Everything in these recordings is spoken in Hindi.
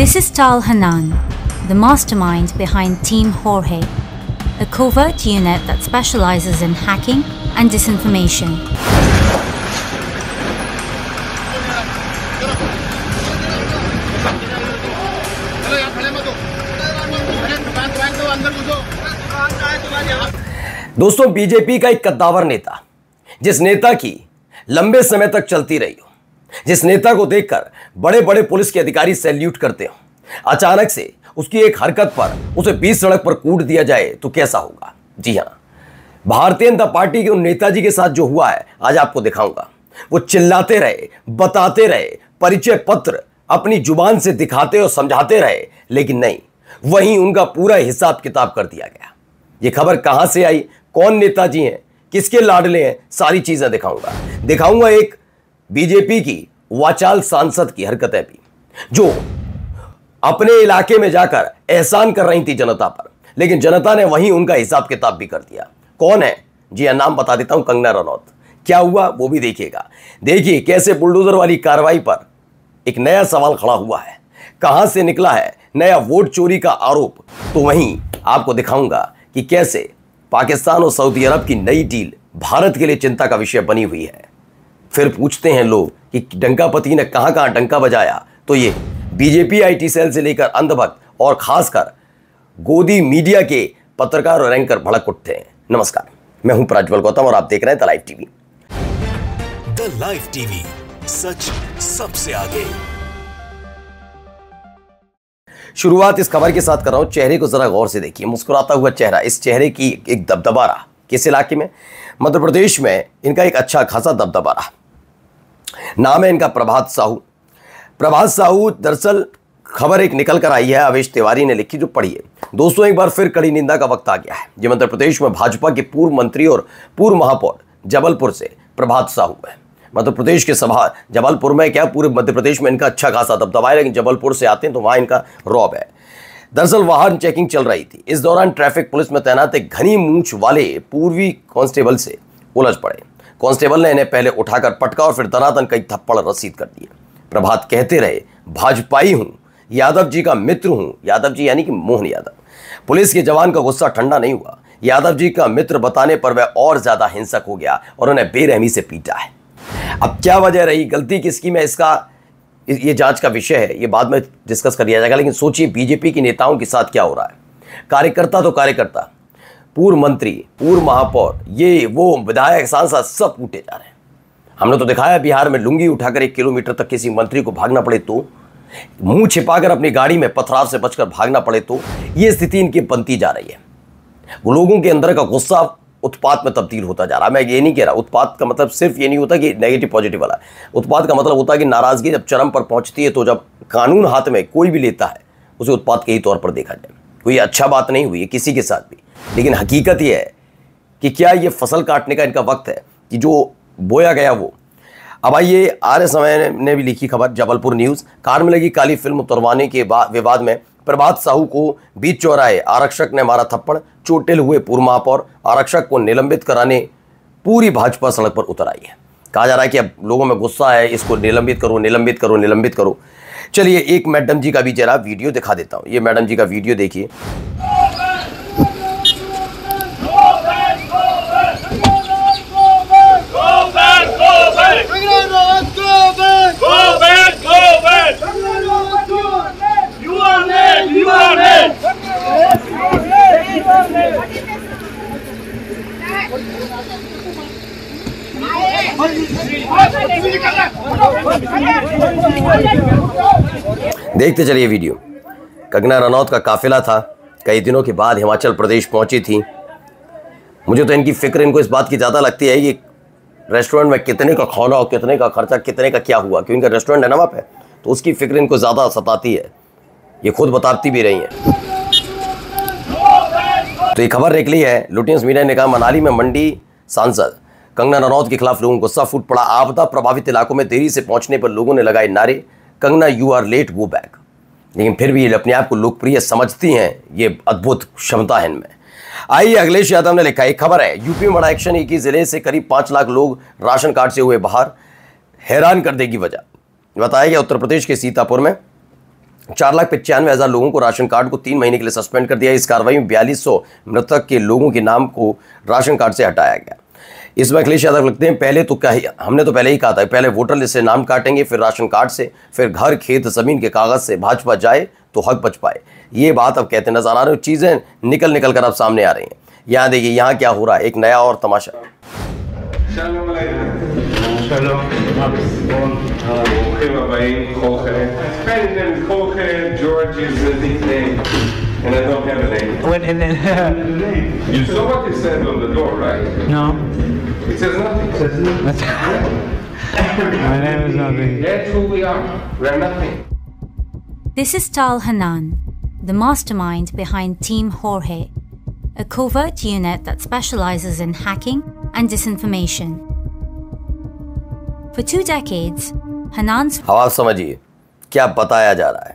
Mrs. Tal Hanan, the mastermind behind Team Jorge, a covert unit that specializes in hacking and disinformation. दोस्तों, बीजेपी का एक कद्दावर नेता, जिस नेता की लंबे समय तक चलती रही हो, जिस नेता को देखकर बड़े बड़े पुलिस के अधिकारी सैल्यूट करते हो, अचानक से उसकी एक हरकत पर उसे बीच सड़क पर कूट दिया जाए तो कैसा होगा। जी हां, भारतीय जनता पार्टी के उन नेताजी के साथ जो हुआ है आज आपको दिखाऊंगा। वो चिल्लाते रहे, बताते रहे, परिचय पत्र अपनी जुबान से दिखाते और समझाते रहे, लेकिन नहीं, वहीं उनका पूरा हिसाब किताब कर दिया गया। ये खबर कहां से आई, कौन नेताजी हैं, किसके लाडले हैं, सारी चीजें दिखाऊंगा एक बीजेपी की वाचाल सांसद की हरकतें भी, जो अपने इलाके में जाकर एहसान कर रही थी जनता पर, लेकिन जनता ने वहीं उनका हिसाब किताब भी कर दिया। कौन है? जी नाम बता देता हूं, कंगना रनौत। क्या हुआ वो भी देखिएगा। देखिए कैसे बुलडोजर वाली कार्रवाई पर एक नया सवाल खड़ा हुआ है, कहां से निकला है नया वोट चोरी का आरोप। तो वहीं आपको दिखाऊंगा कि कैसे पाकिस्तान और सऊदी अरब की नई डील भारत के लिए चिंता का विषय बनी हुई है। फिर पूछते हैं लोग कि डंकापति ने कहां कहां डंका बजाया, तो ये बीजेपी आईटी सेल से लेकर अंधभक्त और खासकर गोदी मीडिया के पत्रकार और एंकर भड़क उठते हैं। नमस्कार, मैं हूं प्रज्वल गौतम और आप देख रहे हैं the live TV. The live TV, सच सबसे आगे। शुरुआत इस खबर के साथ कर रहा हूं। चेहरे को जरा गौर से देखिए, मुस्कुराता हुआ चेहरा। इस चेहरे की एक दबदबा रहा। किस इलाके में? मध्य प्रदेश में इनका एक अच्छा खासा दबदबा रहा। नाम है इनका प्रभात साहू। प्रभात साहू, दरअसल खबर एक निकल कर आई है, अवेश तिवारी ने लिखी, जो पढ़िए। दोस्तों, एक बार फिर कड़ी निंदा का वक्त आ गया है। ये मध्य प्रदेश में भाजपा के पूर्व मंत्री और पूर्व महापौर जबलपुर से प्रभात साहू है। मध्य प्रदेश के सभा जबलपुर में, क्या पूरे मध्य प्रदेश में इनका अच्छा खासा दबदबा है, लेकिन जबलपुर से आते हैं तो वहां इनका रौब है। दरअसल वाहन चेकिंग चल रही थी। इस दौरान ट्रैफिक पुलिस में तैनात एक घनी मूंछ वाले पूर्वी कांस्टेबल से उलझ पड़े। कांस्टेबल ने इन्हें पहले उठाकर पटका और फिर दनादन कई थप्पड़ रसीद कर दिए। प्रभात कहते रहे, भाजपाई हूं, यादव जी का मित्र हूं। यादव जी यानी कि मोहन यादव। पुलिस के जवान का गुस्सा ठंडा नहीं हुआ। यादव जी का मित्र बताने पर वह और ज्यादा हिंसक हो गया और उन्हें बेरहमी से पीटा है। अब क्या वजह रही, गलती किसकी में, इसका ये जांच का विषय है, ये बाद में डिस्कस कर लिया जाएगा। लेकिन सोचिए बीजेपी के नेताओं के साथ क्या हो रहा है। कार्यकर्ता तो कार्यकर्ता, पूर्व मंत्री, पूर्व महापौर, ये वो विधायक, सांसद सब कूटे जा रहे हैं। हमने तो दिखाया बिहार में लुंगी उठाकर 1 किलोमीटर तक किसी मंत्री को भागना पड़े तो, मुंह छिपाकर अपनी गाड़ी में पथराव से बचकर भागना पड़े तो, ये स्थिति इनकी बनती जा रही है। वो लोगों के अंदर का गुस्सा उत्पात में तब्दील होता जा रहा है। मैं ये नहीं कह रहा, उत्पात का मतलब सिर्फ ये नहीं होता कि नेगेटिव पॉजिटिव वाला। उत्पात का मतलब होता है कि नाराजगी जब चरम पर पहुंचती है, तो जब कानून हाथ में कोई भी लेता है उसे उत्पात के ही तौर पर देखा जाए। कोई अच्छा बात नहीं हुई है किसी के साथ भी, लेकिन हकीकत यह है कि क्या ये फसल काटने का इनका वक्त है कि जो बोया गया वो। अब आइए, आर्य समय ने भी लिखी खबर, जबलपुर न्यूज। कार में लगी काली फिल्म उतरवाने के विवाद में प्रभात साहू को बीच चौराहे आरक्षक ने मारा थप्पड़। चोटिल हुए पूर्व महापौर, आरक्षक को निलंबित कराने पूरी भाजपा सड़क पर उतर आई है। कहा जा रहा है कि अब लोगों में गुस्सा है, इसको निलंबित करो, निलंबित करो, निलंबित करो। चलिए एक मैडम जी का भी जरा वीडियो दिखा देता हूं। ये मैडम जी का वीडियो देखिए। देखते चलिए वीडियो। कंगना रनौत का काफिला था, कई दिनों के बाद हिमाचल प्रदेश पहुंची थी। मुझे तो इनकी फिक्र इनको इस बात की ज़्यादा लगती है कि रेस्टोरेंट में कितने का खाना और कितने का खर्चा, कितने का क्या हुआ, क्योंकि इनका रेस्टोरेंट है ना वहाँ पे, तो उसकी फिक्र इनको ज़्यादा सताती है। ये खुद बताती भी रही हैं। तो ये खबर निकली है, लुटियंस मीडिया ने कहा, मनाली में मंडी सांसद कंगना रनौत के खिलाफ लोगों को गुस्सा फूट पड़ा। आपदा प्रभावित इलाकों में देरी से पहुंचने पर लोगों ने लगाए नारे, Kangana you are late, go back. लेकिन फिर भी ये अपने आप को लोकप्रिय समझती हैं, ये अद्भुत क्षमता है इनमें। आइए, अखिलेश यादव ने लिखा, एक खबर है, यूपी में बड़ा एक्शन। एक ही जिले से करीब 5 लाख लोग राशन कार्ड से हुए बाहर, हैरान कर देगी वजह। बताया गया उत्तर प्रदेश के सीतापुर में 4,95,000 लोगों को राशन कार्ड को 3 महीने के लिए सस्पेंड कर दिया। इस कार्रवाई में 4200 मृतक के लोगों के नाम को राशन कार्ड से हटाया गया। इसमें अखिलेश यादव लगते हैं पहले तो हमने तो पहले ही कहा था, पहले वोटर लिस्ट से नाम काटेंगे, फिर राशन कार्ड से, फिर घर खेत जमीन के कागज से भाजपा जाए तो हक बच पाए। ये बात अब कहते नजर आ रहे हो, चीजें निकल कर अब सामने आ रही हैं। यहाँ देखिए यहाँ क्या हो रहा है, एक नया और तमाशा। And I don't have a name. And then You saw what it said on the door, right? no, It says nothing. It says nothing. my name is nothing. That's who we are. We are nothing. This is Tal Hanan, the mastermind behind Team Jorge, a covert unit that specializes in hacking and disinformation. For 2 decades, Hanan's अब आप समझिए क्या बताया जा रहा है।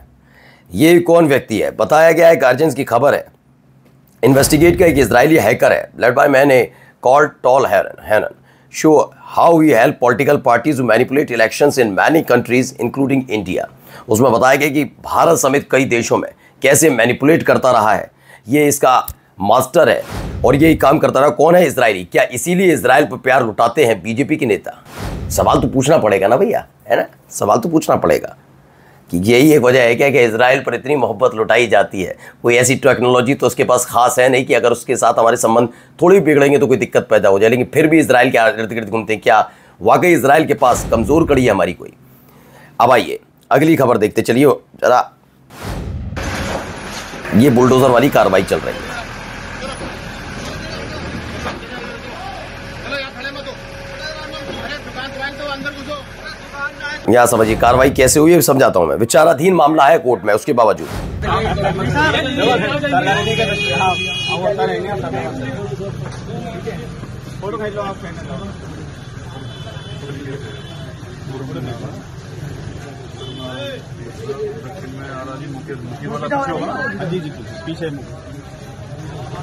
ये कौन व्यक्ति है? बताया गया है, गार्जियंस की खबर है, इन्वेस्टिगेट का एक इजरायली हैकर है led by man called Tal Hanan, show how he help political parties to manipulate elections in many countries including India. उसमें बताया गया कि भारत समेत कई देशों में कैसे मैनिपुलेट करता रहा है। ये इसका मास्टर है और यही काम करता रहा। कौन है? इजरायली। क्या इसीलिए इजराइल पर प्यार लुटाते हैं बीजेपी के नेता? सवाल तो पूछना पड़ेगा ना भैया, है ना? सवाल तो पूछना पड़ेगा कि यही एक वजह है क्या कि इजराइल पर इतनी मोहब्बत लुटाई जाती है। कोई ऐसी टेक्नोलॉजी तो उसके पास खास है नहीं कि अगर उसके साथ हमारे संबंध थोड़ी बिगड़ेंगे तो कोई दिक्कत पैदा हो जाए, लेकिन फिर भी इजराइल के इर्द गिर्द घूमते हैं। क्या वाकई इजराइल के पास कमज़ोर कड़ी है हमारी कोई? अब आइए अगली खबर देखते चलिए जरा। ये बुलडोजर वाली कार्रवाई चल रही है। यहाँ समझिए कार्रवाई कैसे हुई है, समझाता हूं मैं। विचाराधीन मामला है कोर्ट में, उसके बावजूद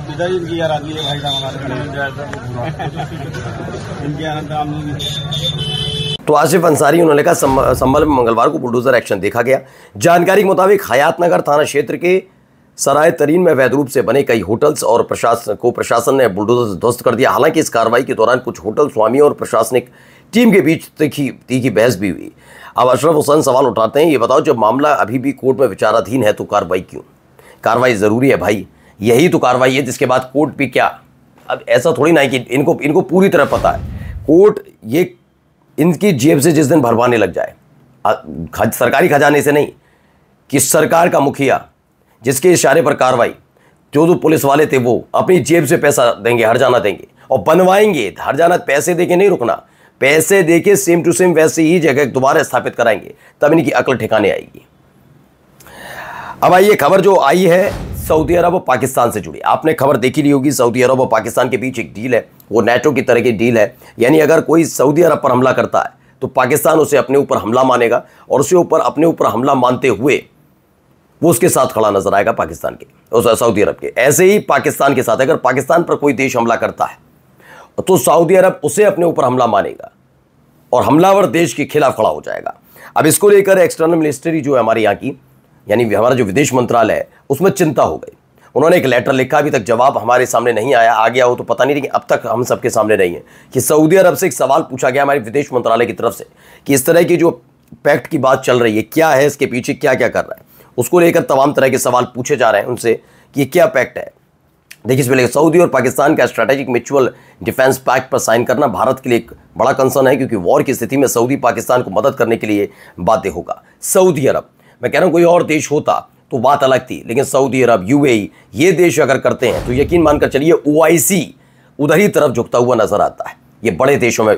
इधर इनकी यार आदमी है भाई साहब इनकी आनंद। तो आसिफ अंसारी उन्होंने कहा संभल में मंगलवार को बुलडोजर एक्शन देखा गया। जानकारी के मुताबिक हयातनगर थाना क्षेत्र के सराय तरीन में अवैध रूप से बने कई होटल्स और प्रशासन ने बुलडोजर से ध्वस्त कर दिया। हालांकि इस कार्रवाई के दौरान कुछ होटल स्वामियों और प्रशासनिक टीम के बीच तीखी बहस भी हुई। अब अशरफ हुसैन सवाल उठाते हैं, ये बताओ जब मामला अभी भी कोर्ट में विचाराधीन है तो कार्रवाई क्यों? कार्रवाई ज़रूरी है भाई, यही तो कार्रवाई है जिसके बाद कोर्ट भी क्या। अब ऐसा थोड़ी ना है कि इनको पूरी तरह पता है, कोर्ट ये इनकी जेब से जिस दिन भरवाने लग जाए, सरकारी खजाने से नहीं, कि सरकार का मुखिया जिसके इशारे पर कार्रवाई, जो पुलिस वाले थे वो अपनी जेब से पैसा देंगे, हर्जाना देंगे और बनवाएंगे। हर्जाना पैसे देके नहीं रुकना, पैसे देके सेम टू सेम वैसे ही जगह दोबारा स्थापित कराएंगे, तब इनकी अकल ठिकाने आएगी। अब आइए खबर जो आई है सऊदी अरब और पाकिस्तान से जुड़ी। आपने खबर देखी ली होगी, सऊदी अरब और पाकिस्तान के बीच एक डील है, वो नेटो की तरह की डील है। यानी अगर कोई सऊदी अरब पर हमला करता है तो पाकिस्तान उसे अपने ऊपर हमला मानेगा और उसे अपने ऊपर हमला मानते हुए वो उसके साथ खड़ा नजर आएगा, पाकिस्तान के, सऊदी अरब के। ऐसे ही पाकिस्तान के साथ अगर पाकिस्तान पर कोई देश हमला करता है तो सऊदी अरब उसे अपने ऊपर हमला मानेगा और हमलावर देश के खिलाफ खड़ा हो जाएगा। अब इसको लेकर एक्सटर्नल मिनिस्ट्री जो है हमारी यहाँ की, यानी हमारा जो विदेश मंत्रालय है, उसमें चिंता हो गई। उन्होंने एक लेटर लिखा, अभी तक जवाब हमारे सामने नहीं आया, आ गया हो तो पता नहीं, लेकिन अब तक हम सबके सामने नहीं है कि सऊदी अरब से एक सवाल पूछा गया हमारे विदेश मंत्रालय की तरफ से कि इस तरह की जो पैक्ट की बात चल रही है, क्या है इसके पीछे, क्या क्या कर रहा है, उसको लेकर तमाम तरह के सवाल पूछे जा रहे हैं उनसे कि क्या पैक्ट है। देखिए इसमें सऊदी और पाकिस्तान का स्ट्रैटेजिक म्यूचुअल डिफेंस पैक्ट पर साइन करना भारत के लिए एक बड़ा कंसर्न है, क्योंकि वॉर की स्थिति में सऊदी पाकिस्तान को मदद करने के लिए बाध्य होगा। सऊदी अरब, मैं कह रहा हूँ कोई और देश होता तो बात अलग थी, लेकिन सऊदी अरब, यूएई, ये देश अगर करते हैं तो यकीन मानकर चलिए ओआईसी उधर ही तरफ झुकता हुआ नजर आता है। ये बड़े देशों में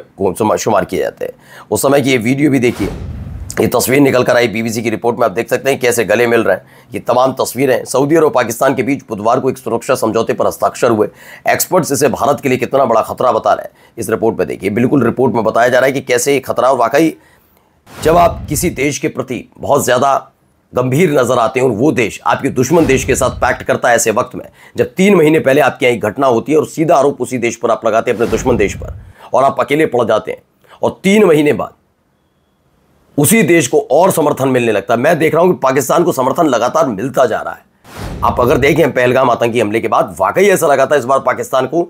शुमार किए जाते हैं। उस समय की ये वीडियो भी देखिए, ये तस्वीर निकल कर आई बीबीसी की रिपोर्ट में, आप देख सकते हैं कैसे गले मिल रहे हैं। ये तमाम तस्वीरें सऊदी और पाकिस्तान के बीच बुधवार को एक सुरक्षा समझौते पर हस्ताक्षर हुए। एक्सपर्ट्स इसे भारत के लिए कितना बड़ा खतरा बता रहे हैं, इस रिपोर्ट में देखिए। बिल्कुल रिपोर्ट में बताया जा रहा है कि कैसे ये खतरा, और वाकई जब आप किसी देश के प्रति बहुत ज़्यादा गंभीर नजर आते हैं और वो देश आपके दुश्मन देश के साथ पैक्ट करता है, ऐसे वक्त में जब 3 महीने पहले आपके यहाँ एक घटना होती है और सीधा आरोप उसी देश पर आप लगाते हैं, अपने दुश्मन देश पर, और आप अकेले पड़ जाते हैं, और 3 महीने बाद उसी देश को और समर्थन मिलने लगता है। मैं देख रहा हूं कि पाकिस्तान को समर्थन लगातार मिलता जा रहा है। आप अगर देखें पहलगाम आतंकी हमले के बाद वाकई ऐसा लगा था इस बार पाकिस्तान को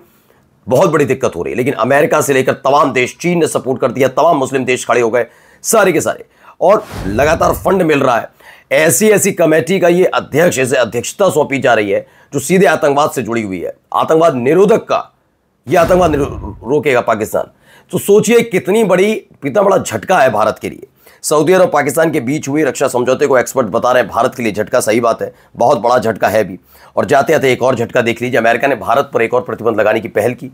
बहुत बड़ी दिक्कत हो रही है, लेकिन अमेरिका से लेकर तमाम देश, चीन ने सपोर्ट कर दिया, तमाम मुस्लिम देश खड़े हो गए, सारे के सारे, और लगातार फंड मिल रहा है। ऐसी कमेटी का ये अध्यक्ष, इसे अध्यक्षता सौंपी जा रही है जो सीधे आतंकवाद से जुड़ी हुई है, आतंकवाद निरोधक का, यह आतंकवाद रोकेगा पाकिस्तान। तो सोचिए कितना बड़ा झटका है भारत के लिए। सऊदी अरब और पाकिस्तान के बीच हुए रक्षा समझौते को एक्सपर्ट बता रहे हैं भारत के लिए झटका, सही बात है, बहुत बड़ा झटका है भी। और जाते जाते एक और झटका देख लीजिए, अमेरिका ने भारत पर एक और प्रतिबंध लगाने की पहल की।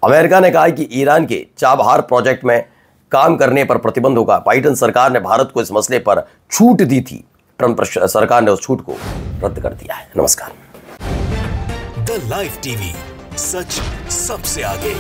अमेरिका ने कहा है कि ईरान के चाबहार प्रोजेक्ट में काम करने पर प्रतिबंध होगा। बाइडेन सरकार ने भारत को इस मसले पर छूट दी थी, ट्रंप सरकार ने उस छूट को रद्द कर दिया है। नमस्कार। द लाइव टीवी, सच सबसे आगे।